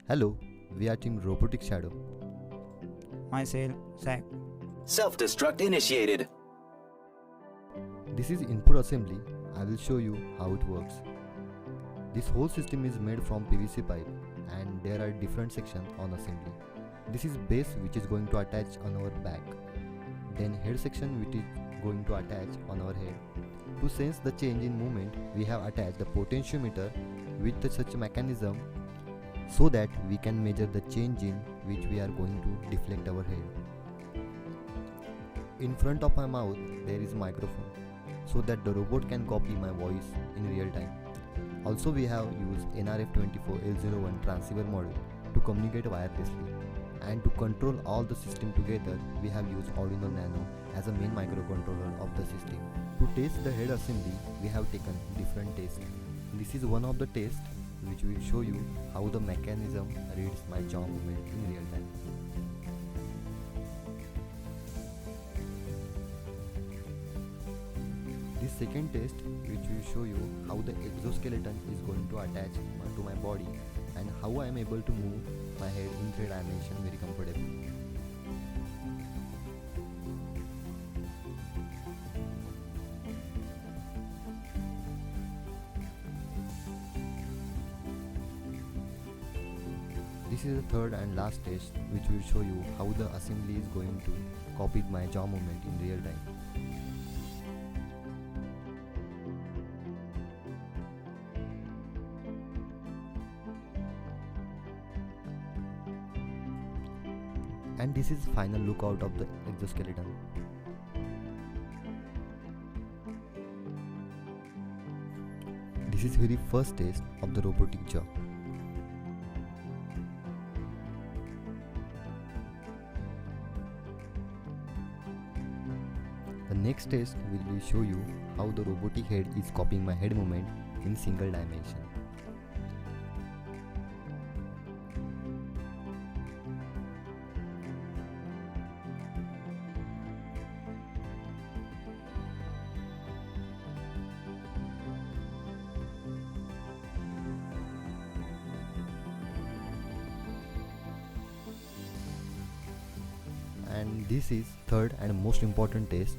Hello, we are Team Robotic Shadow. Myself, Zach. Self-destruct initiated. This is input assembly. I will show you how it works. This whole system is made from PVC pipe and there are different sections on assembly. This is base which is going to attach on our back. Then head section which is going to attach on our head. To sense the change in movement, we have attached the potentiometer with such a mechanism so that we can measure the change in which we are going to deflect our head. In front of my mouth there is a microphone so that the robot can copy my voice in real time. Also we have used nRF24L01 transceiver model to communicate wirelessly, and to control all the system together we have used Arduino Nano as a main microcontroller of the system. To test the head assembly we have taken different tests. This is one of the tests which will show you how the mechanism reads my jaw movement in real time. This second test which will show you how the exoskeleton is going to attach to my body and how I am able to move my head in 3 dimensions very comfortably. This is the third and last test which will show you how the assembly is going to copy my jaw movement in real time. And this is final look out of the exoskeleton. This is very first test of the robotic jaw. The next test will show you how the robotic head is copying my head movement in single dimension. And this is third and most important test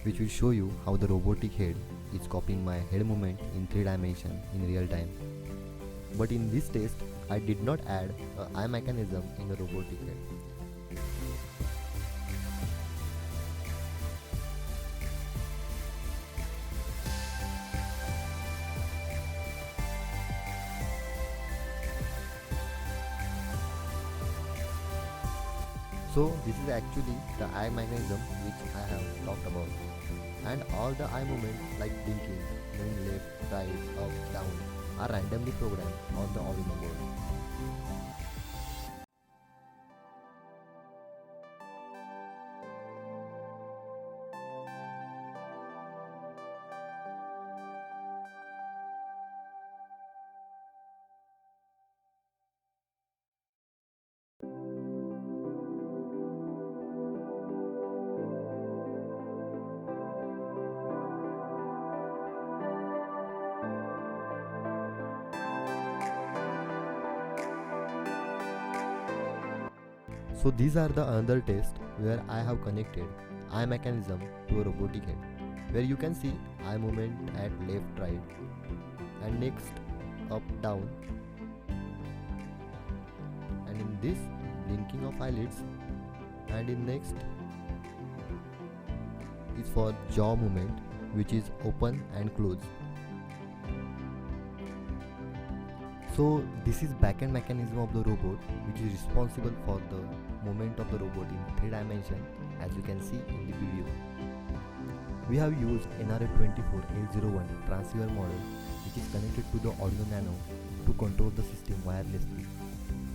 which will show you how the robotic head is copying my head movement in 3 dimensions in real time. But in this test I did not add an eye mechanism in the robotic head. So this is actually the eye mechanism which I have talked about, and all the eye movements like blinking, moving left, right, up, down are randomly programmed on the Arduino board. So these are the another tests where I have connected eye mechanism to a robotic head, where you can see eye movement at left, right, and next up, down, and in this blinking of eyelids, and in next is for jaw movement which is open and close. So this is backend mechanism of the robot which is responsible for the movement of the robot in 3 dimensions, as you can see in the video. We have used nRF24L01 transceiver model which is connected to the Arduino Nano to control the system wirelessly,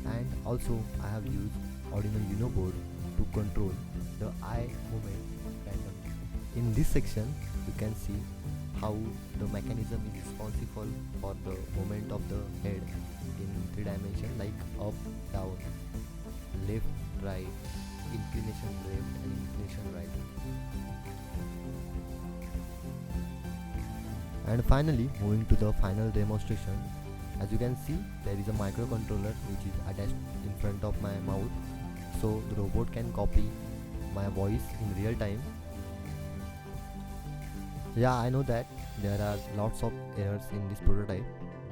and also I have used Arduino Uno board to control the eye movement randomly. In this section you can see how the mechanism is responsible for the movement of the head in 3 dimensions like up, down, left, right, inclination left and inclination right. And finally moving to the final demonstration, As you can see, there is a microcontroller which is attached in front of my mouth, so the robot can copy my voice in real time. Yeah, I know that there are lots of errors in this prototype,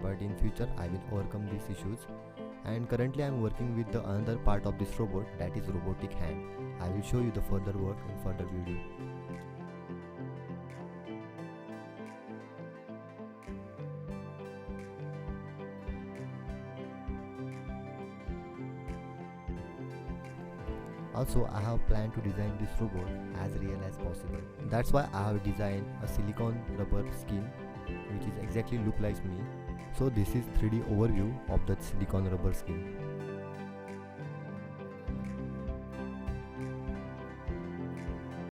but in future I will overcome these issues. And currently I am working with the another part of this robot, that is robotic hand. I will show you the further work in further video. Also, I have planned to design this robot as real as possible. That's why I have designed a silicone rubber skin which is exactly look like me. So this is 3D overview of the silicone rubber skin.